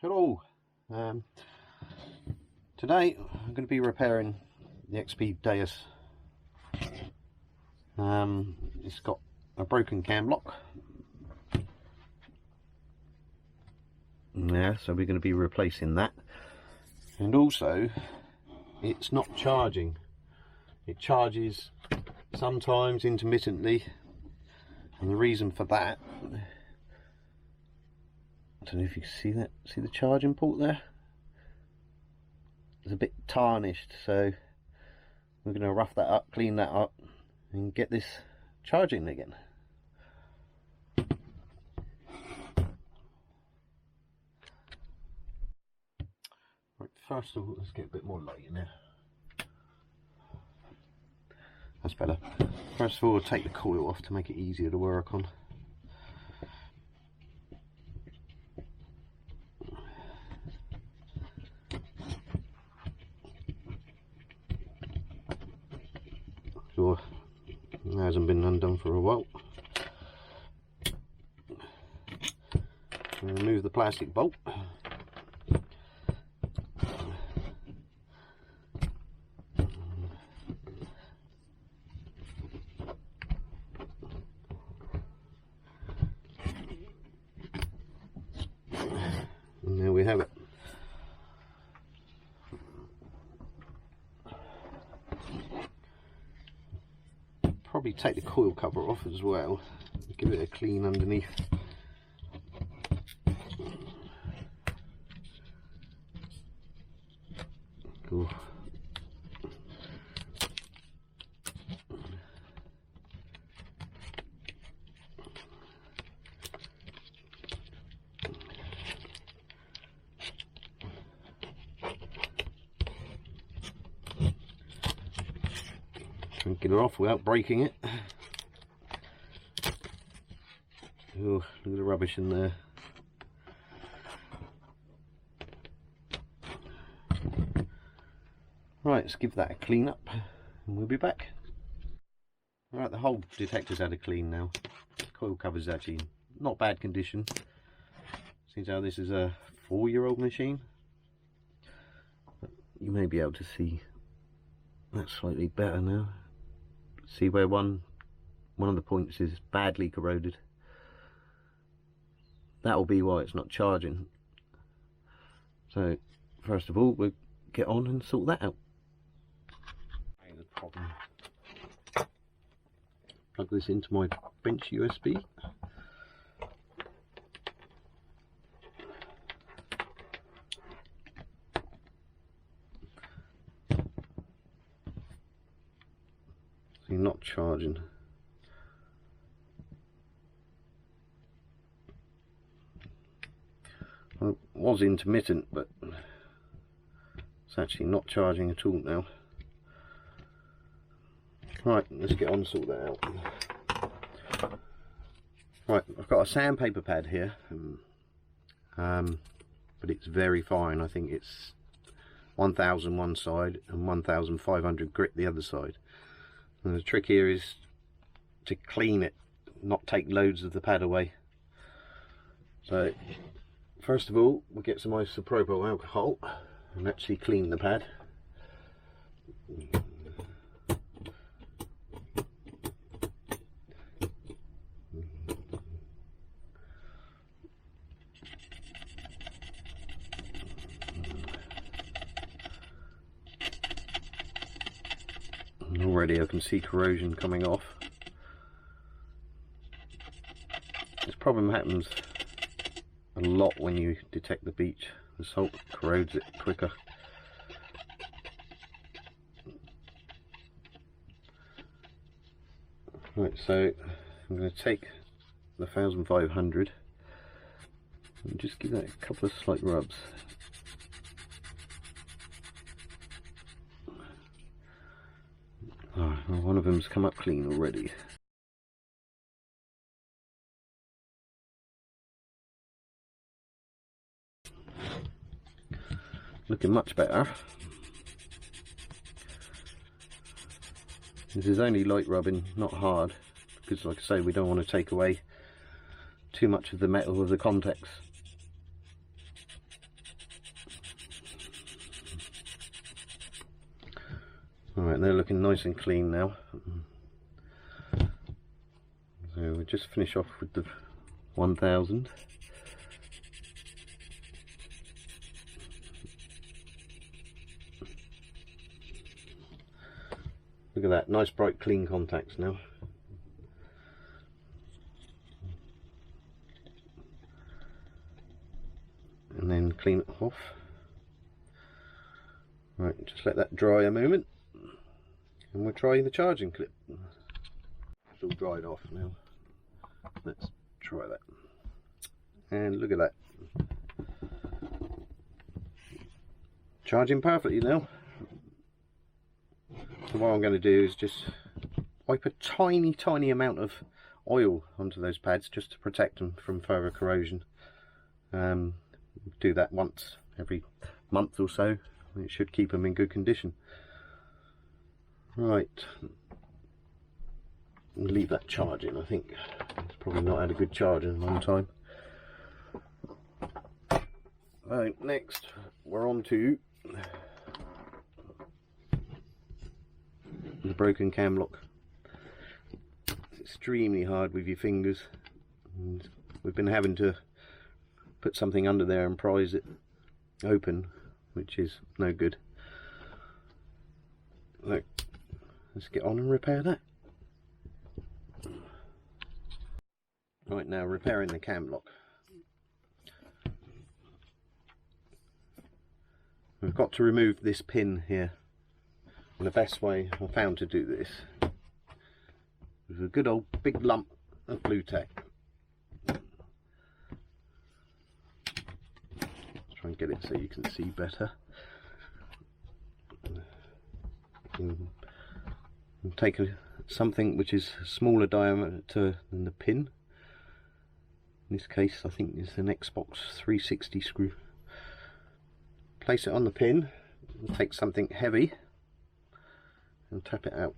Hello. Today I'm going to be repairing the XP Deus. It's got a broken cam lock. Yeah, so we're going to be replacing that. And also, it's not charging. It charges sometimes intermittently, and the reason for that, I don't know if you can see that. See the charging port there? It's a bit tarnished, so we're going to rough that up, clean that up, and get this charging again. Right, first of all, let's get a bit more light in there. That's better. First of all, we'll take the coil off to make it easier to work on. Sure, it hasn't been undone for a while. Remove the plastic bolt. And there we have it. Probably take the coil cover off as well, give it a clean underneath. Cool. Get it off without breaking it. Oh, look at the rubbish in there. Right, let's give that a clean up and we'll be back. Right, the whole detector's had a clean now. The coil covers actually not bad condition. Seems how this is a 4-year-old machine. You may be able to see that slightly better now. See where one of the points is badly corroded. That will be why it's not charging. So first of all, we'll get on and sort that out. The problem. Plug this into my bench USB. Not charging. Well, it was intermittent, but it's actually not charging at all now. Right, let's get on and sort that out. Right, I've got a sandpaper pad here, but it's very fine. I think it's 1000 one side and 1500 grit the other side. And the trick here is to clean it, not take loads of the pad away. So first of all, we'll get some isopropyl alcohol and actually clean the pad. Already I can see corrosion coming off. This problem happens a lot when you detect the beach. The salt corrodes it quicker. Right, so I'm going to take the 1500 and just give that a couple of slight rubs. Oh, well, one of them's come up clean already. Looking much better. This is only light rubbing, not hard, because like I say, we don't want to take away too much of the metal of the contacts. Alright, they're looking nice and clean now. So we'll just finish off with the 1000. Look at that, nice bright clean contacts now. And then clean it off. Right, just let that dry a moment, and we'll try the charging clip. It's all dried off now. Let's try that. And look at that. Charging perfectly now. So what I'm going to do is just wipe a tiny amount of oil onto those pads just to protect them from further corrosion. Do that once every month or so. It should keep them in good condition. Right, leave that charging. I think it's probably not had a good charge in a long time. Right, next we're on to the broken cam lock. It's extremely hard with your fingers, and we've been having to put something under there and prise it open, which is no good. Look, let's get on and repair that. Right, now repairing the cam lock. We've got to remove this pin here, and the best way I found to do this is a good old big lump of blue tack. Try and get it so you can see better. And take something which is smaller diameter than the pin. In this case, I think it's an Xbox 360 screw. Place it on the pin, and take something heavy and tap it out.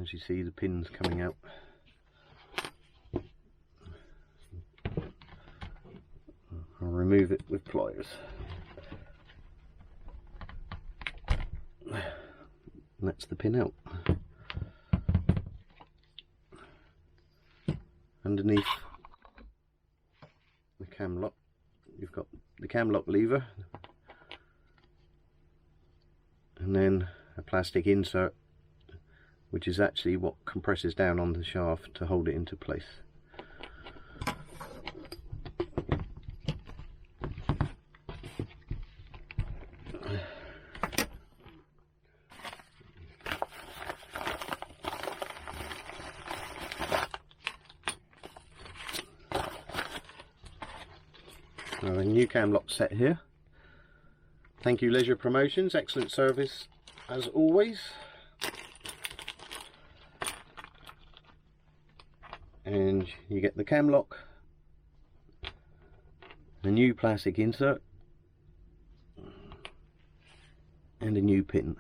As you see, the pin's coming out. I'll remove it with pliers. That's the pin out. Underneath the cam lock, you've got the cam lock lever, and then a plastic insert, which is actually what compresses down on the shaft to hold it into place. Now a new cam lock set here. Thank you Leisure Promotions, excellent service as always. And you get the cam lock, a new plastic insert, and a new pin.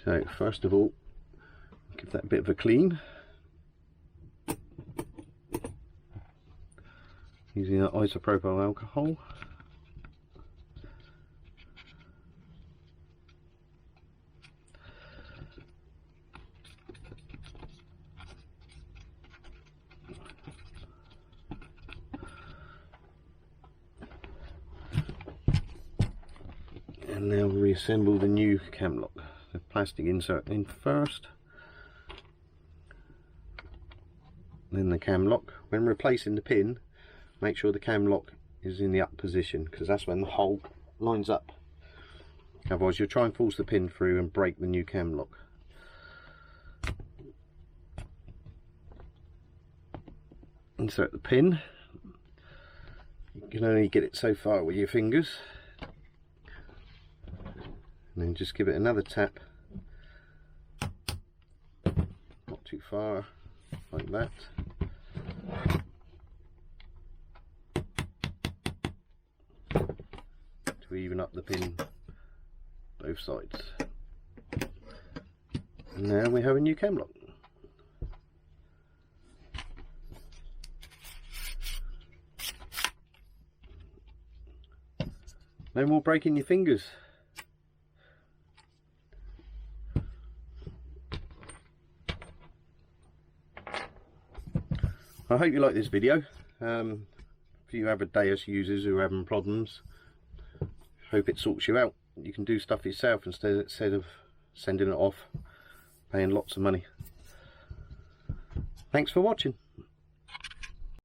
So first of all, give that a bit of a clean using that isopropyl alcohol. And now reassemble the new cam lock. The plastic insert in first, then the cam lock. When replacing the pin, make sure the cam lock is in the up position, because that's when the hole lines up. Otherwise you'll try and force the pin through and break the new cam lock. Insert the pin. You can only get it so far with your fingers. And then just give it another tap, not too far, like that. Till even up the pin both sides. And now we have a new cam lock. No more breaking your fingers. I hope you like this video. If you have a Deus users who are having problems, hope it sorts you out. You can do stuff yourself instead of sending it off, paying lots of money. Thanks for watching.